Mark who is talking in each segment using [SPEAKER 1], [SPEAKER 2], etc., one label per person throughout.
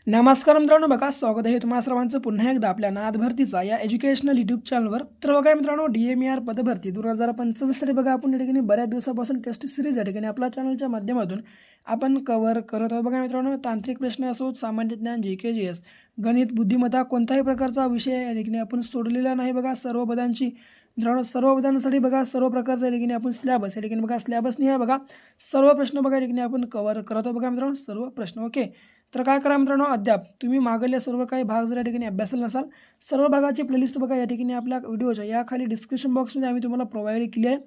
[SPEAKER 1] नमस्कार मित्रांनो, बघा स्वागत आहे तुम्हा सर्वांचं पुन्हा एकदा आपल्या नाद भरतीचा या एज्युकेशनल यूट्यूब चॅनलवर. तर बघा मित्रांनो, DMER पदभरती 2025 साठी बघा आपण या ठिकाणी बऱ्याच दिवसापासून टेस्ट सिरीज या ठिकाणी आपल्या चॅनलच्या माध्यमातून आपण कव्हर करत आहोत. बघा मित्रांनो, तांत्रिक प्रश्न असो, सामान्य ज्ञान, GK GS, गणित, बुद्धिमत्ता, कोणताही प्रकारचा विषय या ठिकाणी आपण सोडलेला नाही. बघा सर्व पदांची मित्रांनो, सर्व पदांसाठी बघा सर्व प्रकारचा या ठिकाणी आपण सिलेबस या ठिकाणी बघा सिलेबसनी आहे. बघा सर्व प्रश्न बघा या ठिकाणी आपण कव्हर करत आहोत. बघा मित्रांनो, सर्व प्रश्न ओके. तर काय करा मित्रांनो, अद्याप तुम्ही मागले सर्व काही भाग जर या ठिकाणी अभ्यासला नसाल, सर्व भागाची प्लेलिस्ट बघा या ठिकाणी आपल्या व्हिडिओच्या या खाली डिस्क्रिप्शन बॉक्समध्ये आम्ही तुम्हाला प्रोव्हाइड केली आहे.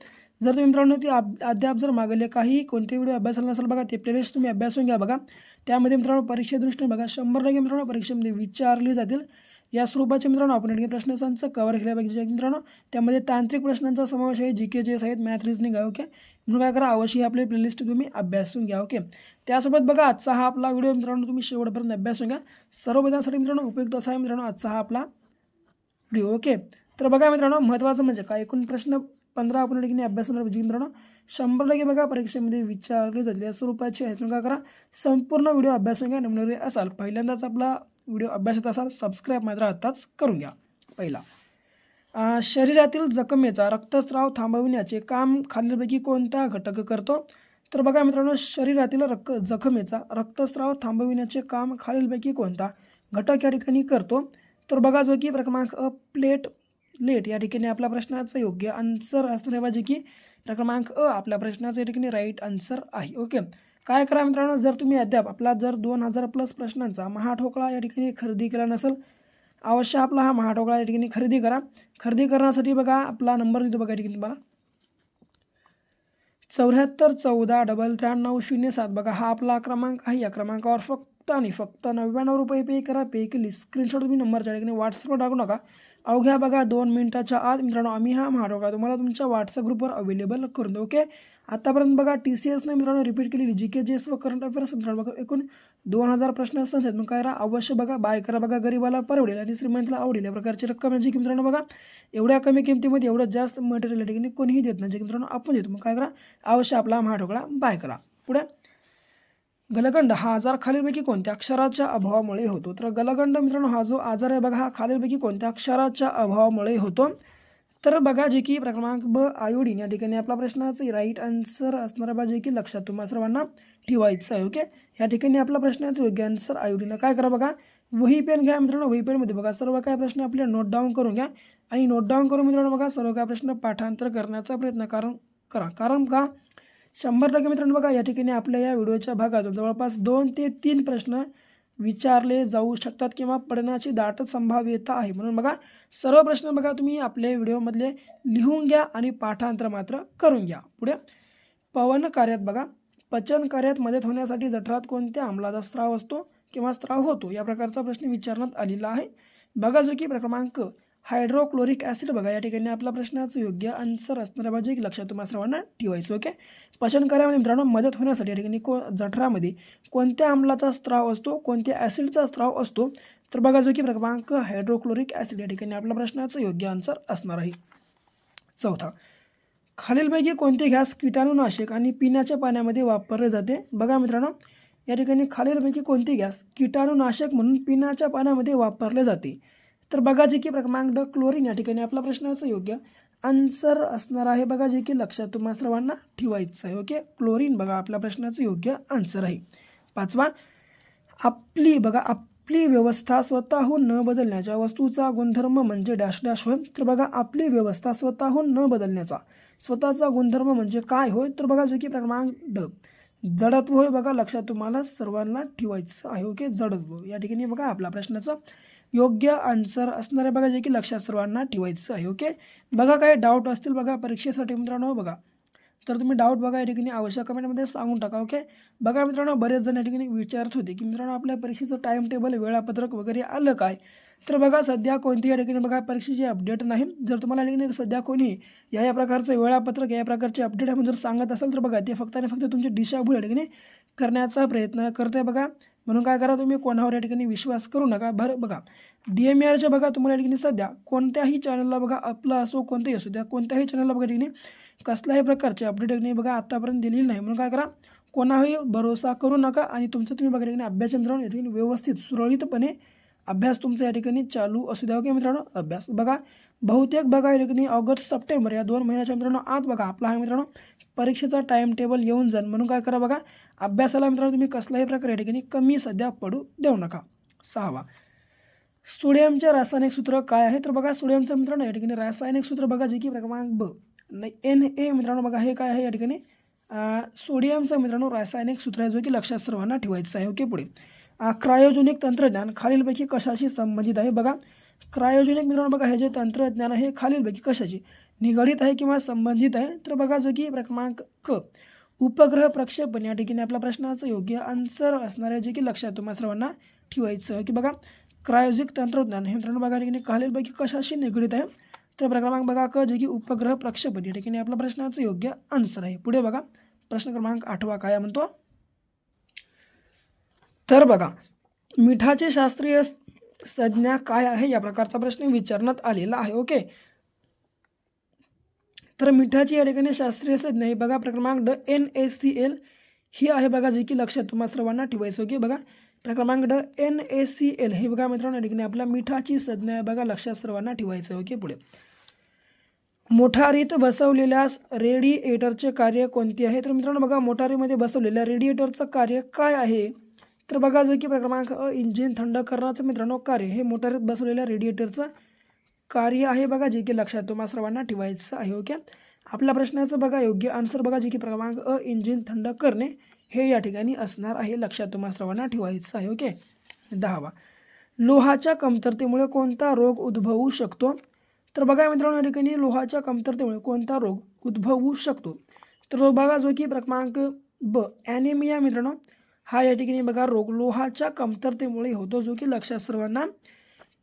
[SPEAKER 1] जर तुम्ही मित्रांनो ती अद्याप जर मागले काही कोणते व्हिडिओ अभ्यासला नसाल, बघा ते प्लेलिस्ट तुम्ही अभ्यासून घ्या. बघा त्यामध्ये मित्रांनो परीक्षेदृष्टीने बघा 100% मित्रांनो परीक्षेमध्ये विचारली जातील या स्वरूपाचे मित्रांनो आपण या प्रश्नसंच कव्हर केल्या पाहिजे. मित्रांनो त्यामध्ये तांत्रिक प्रश्नांचा समावेश आहे, GK GS आहेत, मॅथ, रिजनिंग आहे. ओके, म्हणून काय करा, अवश्य आपली प्लेलिस्ट तुम्ही अभ्यासून घ्या. ओके, त्यासोबत बघा आजचा हा आपला व्हिडिओ मित्रांनो तुम्ही शेवटपर्यंत अभ्यासून घ्या. सर्व पदांसाठी मित्रांनो उपयुक्त असा आहे मित्रांनो आजचा हा आपला व्हिडिओ. ओके, तर बघा मित्रांनो महत्त्वाचं म्हणजे काय, एकूण प्रश्न 15 आपण या ठिकाणी अभ्यासणार पाहिजे मित्रांनो. 100% बघा परीक्षेमध्ये विचारले जातील या स्वरूपाचे आहेत. म्हणून काय करा, संपूर्ण व्हिडिओ अभ्यासून घ्या. नमुने असाल पहिल्यांदाच आपला व्हिडिओ अभ्यासत असाल, सबस्क्राईब मात्र आत्ताच करून घ्या. पहिला, शरीरातील जखमेचा रक्तस्राव थांबविण्याचे काम खालीलपैकी कोणता घटक करतो? तर बघा मित्रांनो, शरीरातील जखमेचा रक्तस्राव थांबविण्याचे काम खालीलपैकी कोणता घटक या ठिकाणी करतो? तर बघा जो की क्रमांक प्लेटलेट या ठिकाणी आपल्या प्रश्नाचं योग्य आन्सर असणार पाहिजे की क्रमांक आपल्या प्रश्नाचं या ठिकाणी राईट आन्सर आहे. ओके, काय करा मित्रांनो, जर तुम्ही अद्याप आपला जर 2000+ प्रश्नांचा महाठोकळा या ठिकाणी खरेदी केला नसेल, अवश्य आपला हा महाठोकळा या ठिकाणी खरेदी करा. खरेदी करण्यासाठी बघा आपला नंबर देतो बघा या ठिकाणी तुम्हाला 7414933007. बघा हा आपला क्रमांक आहे. या क्रमांकावर फक्त आणि फक्त 99 रुपये पे करा. पे केली स्क्रीनशॉट तुम्ही नंबरच्या ठिकाणी व्हॉट्सअपवर टाकू नका. अवघ्या बघा 2 मिनिटाच्या आत मित्रांनो आम्ही हा महाठोकळा तुम्हाला तुमच्या व्हॉट्सअप ग्रुपवर अवेलेबल करून देऊ. ओके, आतापर्यंत बघा TCSने मित्रांनो रिपीट केलेली GK GS व करंट अफेअर्स मित्रांनो बघा एकूण 2000 प्रश्न असतात. मग काय करा, अवश्य बघा बाय करा. बघा गरीबाला परवडेल आणि श्रीमंताला आवडेल या प्रकारची रक्कम आहे. जी की मित्रांनो बघा एवढ्या कमी किमतीमध्ये एवढं जास्त मटेरियल या ठिकाणी कोणीही देत नाही, जे की मित्रांनो आपण देतो. मग काय करा, अवश्य आपला महाठोकळा बाय करा. पुढे, गलगंड हा आजार खालीलपैकी कोणत्या अक्षराच्या अभावामुळे होतो? तर गलगंड मित्रांनो हा जो आजार आहे बघा हा खालीलपैकी कोणत्या अक्षराच्या अभावामुळे होतो? तर बघा जे की क्रमांक आयोडीन या ठिकाणी आपला प्रश्नाचं राईट आन्सर असणार पाहिजे की लक्षात तुम्हाला सर्वांना ठेवायचं आहे. ओके, या ठिकाणी आपला प्रश्नाचं योग्य आन्सर आयोडीन. काय करा बघा, वही पेन घ्या मित्रांनो, वही पेनमध्ये बघा सर्व काय प्रश्न आपले नोट डाऊन करून घ्या आणि नोट डाऊन करून मित्रांनो बघा सर्व काय प्रश्न पाठांतर करण्याचा प्रयत्न करा. कारण का 100% मित्रांनो बघा या ठिकाणी आपल्या या व्हिडिओच्या भागातून जवळपास 2 ते 3 प्रश्न विचारले जाऊ शकतात किंवा पडण्याची दाट संभाव्यता आहे. म्हणून बघा सर्व प्रश्न बघा तुम्ही आपल्या व्हिडिओमधले लिहून घ्या आणि पाठांतर मात्र करून घ्या. पुढे, पवन कार्यात बघा पचन कार्यात मदत होण्यासाठी जठरात कोणत्या आम्लाचा स्त्राव असतो किंवा स्त्राव होतो या प्रकारचा प्रश्न विचारण्यात आलेला आहे. बघा जो की क्रमांक हायड्रोक्लोरिक ॲसिड बघा या ठिकाणी आपला प्रश्नाचं योग्य आन्सर असणार पाहिजे की लक्षात तुम्हाला सर्वांना ठेवायचं. ओके, पचन कार्यामध्ये मित्रांनो मदत होण्यासाठी या ठिकाणी जठरामध्ये कोणत्या आम्लाचा स्त्राव असतो, कोणत्या ॲसिडचा स्त्राव असतो? तर बघा जो की क्रमांक हायड्रोक्लोरिक ॲसिड या ठिकाणी आपल्या प्रश्नाचं योग्य आन्सर असणार आहे. चौथा, खालीलपैकी कोणते गॅस कीटाणुनाशक आणि पिण्याच्या पाण्यामध्ये वापरले जाते? बघा मित्रांनो या ठिकाणी खालीलपैकी कोणते गॅस कीटाणुनाशक म्हणून पिण्याच्या पाण्यामध्ये वापरले जाते? तर बघा जे की क्रमांक क्लोरीन या ठिकाणी आपल्या प्रश्नाचं योग्य आन्सर असणार आहे. बघा जे की लक्षात तुम्हाला सर्वांना ठेवायचं आहे. ओके, क्लोरीन बघा आपल्या प्रश्नाचं योग्य आन्सर आहे. पाचवा, आपली व्यवस्था स्वतःहून न बदलण्याच्या वस्तूचा गुणधर्म म्हणजे डॅश डॅश होय. तर बघा आपली व्यवस्था स्वतःहून न बदलण्याचा स्वतःचा गुणधर्म म्हणजे काय होय? तर बघा जो की क्रमांक जडत्व होय. बघा लक्षात तुम्हाला सर्वांना ठेवायचं आहे. ओके, जडत्व या ठिकाणी बघा आपल्या प्रश्नाचं योग्य आन्सर असणार आहे. बघा जे की लक्षात सर्वांना ठेवायचं आहे. ओके, बघा काही डाऊट असतील बघा परीक्षेसाठी मित्रांनो बघा, तर तुम्ही डाऊट बघा या ठिकाणी आवश्यक कमेंटमध्ये सांगून टाका. ओके, बघा मित्रांनो बरेच जण या ठिकाणी विचारत होते की मित्रांनो आपल्या परीक्षेचं टाईम टेबल वेळापत्रक वगैरे आलं काय? तर बघा सध्या कोणत्याही या ठिकाणी बघा परीक्षेची अपडेट नाही. जर तुम्हाला या ठिकाणी सध्या कोणी या प्रकारचं वेळापत्रक या प्रकारचे अपडेट आपण जर सांगत असेल तर बघा ते फक्त आणि फक्त तुमची दिशाभूल या ठिकाणी करण्याचा प्रयत्न करते. बघा म्हणून काय करा, तुम्ही कोणावर या ठिकाणी विश्वास करू नका. बघा DMERच्या बघा तुम्हाला या ठिकाणी सध्या कोणत्याही चॅनलला बघा आपला असो कोणतेही असो त्या कोणत्याही चॅनलला बघा ठिकाणी कसल्याही प्रकारचे अपडेट नाही बघा आतापर्यंत दिलेली नाही. म्हणून काय करा, कोणाही भरोसा करू नका आणि तुमचं तुम्ही बघा ठिकाणी अभ्यास मित्रांनो या ठिकाणी व्यवस्थित सुरळीतपणे अभ्यास तुमचा या ठिकाणी चालू असू द्या. ओके मित्रांनो, अभ्यास बघा बहुतेक बघा या ठिकाणी ऑगस्ट सप्टेंबर या 2 महिन्याच्या मित्रांनो आत बघा आपला हा मित्रांनो परीक्षेचा टाइम टेबल येऊन जाईल. म्हणून काय करा बघा, अभ्यासाला मित्रांनो तुम्ही कसल्याही प्रकारे या ठिकाणी कमी सध्या पडू देऊ नका. 6वा, सोडियमचे रासायनिक सूत्र काय आहे? तर बघा सोडियमचं मित्रांनो या ठिकाणी रासायनिक सूत्र बघा जे की क्रमांक ब Na मित्रांनो बघा हे काय आहे या ठिकाणी सोडियमचं मित्रांनो रासायनिक सूत्र आहे जो की लक्षात सर्वांना ठेवायचं आहे. ओके, पुढे क्रायोजेनिक तंत्रज्ञान खालीलपैकी कशाशी संबंधित आहे? बघा क्रायोजेनिक मित्रांनो बघा हे जे तंत्रज्ञान आहे खालीलपैकी कशाशी निगडित आहे किंवा संबंधित आहे? तर बघा जो की क्रमांक क उपग्रह प्रक्षेपण या ठिकाणी आपल्या प्रश्नाचं योग्य आन्सर असणार आहे जे की लक्षात तुम्हाला सर्वांना ठेवायचं की बघा क्रायोजेनिक तंत्रज्ञान हे मित्रांनो बघा ठिकाणी खालीलपैकी कशाशी निगडित आहे? तर क्रमांक बघा क जे की उपग्रह प्रक्षेपण या ठिकाणी आपल्या प्रश्नाचं योग्य आन्सर आहे. पुढे बघा प्रश्न क्रमांक 8वा काय म्हणतो? तर बघा मिठाचे शास्त्रीय संज्ञा काय आहे या प्रकारचा प्रश्न विचारण्यात आलेला आहे. ओके, तर मिठाची या ठिकाणी शास्त्रीय संज्ञा ही बघा क्रमांक ड NaCl ही आहे बघा जे की लक्षात तुम्हाला सर्वांना ठेवायचं. ओके, बघा क्रमांक ड NaCl हे बघा मित्रांनो या ठिकाणी आपल्या मिठाची संज्ञा आहे बघा लक्षात सर्वांना ठेवायचं. ओके, पुढे मोटारीत बसवलेल्या रेडिएटरचे कार्य कोणते आहे? तर मित्रांनो बघा मोटारीमध्ये बसवलेल्या रेडिएटरचं कार्य काय आहे? तर बघा जो की क्रमांक इंजिन थंड करण्याचं मित्रांनो कार्य हे मोटारीत बसवलेल्या रेडिएटरचं कार्य आहे बघा जे की लक्षात तुम्हाला सर्वांना ठेवायचं आहे. ओके, आपल्या प्रश्नाचं बघा योग्य आन्सर बघा जे की क्रमांक इंजिन थंड करणे हे या ठिकाणी असणार आहे. लक्षात तुम्हाला सर्वांना ठेवायचं आहे. ओके, 10वा लोहाच्या कमतरतेमुळे कोणता रोग उद्भवू शकतो? तर बघा मित्रांनो या ठिकाणी लोहाच्या कमतरतेमुळे कोणता रोग उद्भवू शकतो? तर बघा जो की क्रमांक ब ॲनिमिया मित्रांनो हा या ठिकाणी बघा रोग लोहाच्या कमतरतेमुळे होतो जो की लक्षात सर्वांना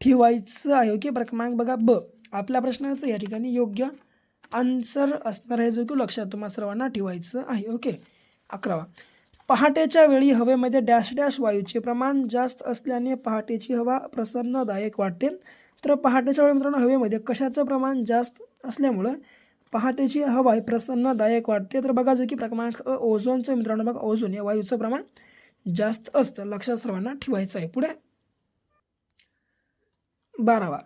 [SPEAKER 1] ठेवायचं आहे. ओके, क्रमांक बघा ब आपल्या प्रश्नाचं या ठिकाणी योग्य आन्सर असणार आहे जो की लक्षात तुम्हाला सर्वांना ठेवायचं आहे. ओके, 11वा पहाटेच्या वेळी हवेमध्ये डॅश डॅश वायूचे प्रमाण जास्त असल्याने पहाटेची हवा प्रसन्नदायक वाटते. तर पहाटेच्या वेळी मित्रांनो हवेमध्ये कशाचं प्रमाण जास्त असल्यामुळं पहाटेची हवा ही प्रसन्नदायक वाटते? तर बघा जो की क्रमांक ओझोनचं मित्रांनो बघा ओझोन या वायूचं प्रमाण जास्त असतं. लक्षात सर्वांना ठेवायचं आहे. पुढे 12वा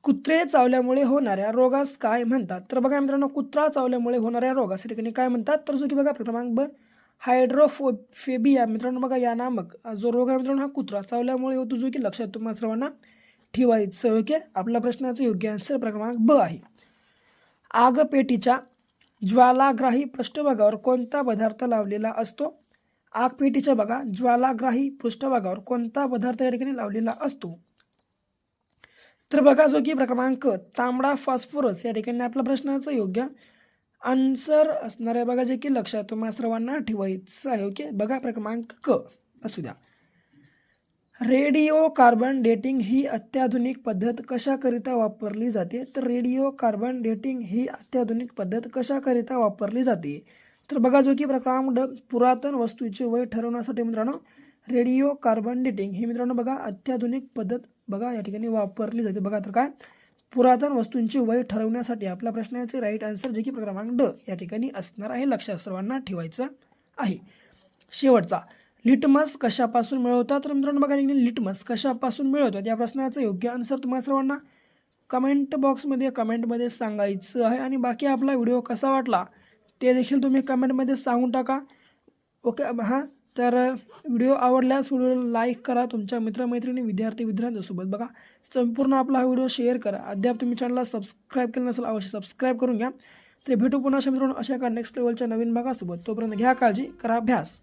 [SPEAKER 1] कुत्रे चावल्यामुळे होणाऱ्या रोगास काय म्हणतात? तर बघा मित्रांनो कुत्रा चावल्यामुळे होणाऱ्या रोगास या ठिकाणी काय म्हणतात? तर जो की बघा क्रमांक ब हायड्रोफोबिया मित्रांनो बघा या नामक जो रोग आहे मित्रांनो हा कुत्रा चावल्यामुळे होतो जो की लक्षात तुम्हाला सर्वांना ठेवायचं. ओके, आपल्या प्रश्नाचं योग्य आन्सर क्रमांक ब आहे. आगपेटीच्या ज्वालाग्राही पृष्ठभागावर कोणता पदार्थ लावलेला असतो? आगपेटीच्या बघा ज्वालाग्राही पृष्ठभागावर कोणता पदार्थ या ठिकाणी लावलेला असतो? तर बघा जो की क्रमांक तांबडा फॉस्फरस या ठिकाणी आपल्या प्रश्नाचं योग्य आन्सर असणार आहे बघा जे की लक्षात तुम्हाला सर्वांना ठेवायचं आहे. ओके, बघा क्रमांक क असू द्या. रेडिओ कार्बन डेटिंग ही अत्याधुनिक पद्धत कशाकरिता वापरली जाते? तर रेडिओ कार्बन डेटिंग ही अत्याधुनिक पद्धत कशाकरिता वापरली जाते? तर बघा जो की क्रमांक ड पुरातन वस्तूचे वय ठरवण्यासाठी मित्रांनो रेडिओ कार्बन डेटिंग ही मित्रांनो बघा अत्याधुनिक पद्धत बघा या ठिकाणी वापरली जाते. बघा तर काय पुरातन वस्तूंचे वय ठरवण्यासाठी आपल्या प्रश्नाचे राईट आन्सर जे की क्रमांक ड या ठिकाणी असणार आहे. लक्षात सर्वांना ठेवायचं आहे. शेवटचा लिटमस कशापासून मिळवतात? तर मित्रांनो बघा लिटमस कशापासून मिळवतात या प्रश्नाचं योग्य आन्सर तुम्हाला सर्वांना कमेंट बॉक्समध्ये कमेंटमध्ये सांगायचं आहे. आणि बाकी आपला व्हिडिओ कसा वाटला ते देखील तुम्ही कमेंटमध्ये सांगून टाका. ओके हां, तर व्हिडिओ आवडल्यास व्हिडिओला लाईक करा, तुमच्या मित्रमैत्रिणी विद्यार्थ्यांसोबत बघा संपूर्ण आपला हा व्हिडिओ शेअर करा. अद्याप तुम्ही चॅनलला सबस्क्राईब केलं नसेल अवश्य सबस्क्राईब करून घ्या. तर भेटू पुन्हा मित्रांनो अशा का नेक्स्ट लेवलच्या नवीन भागासोबत. तोपर्यंत घ्या काळजी, करा अभ्यास.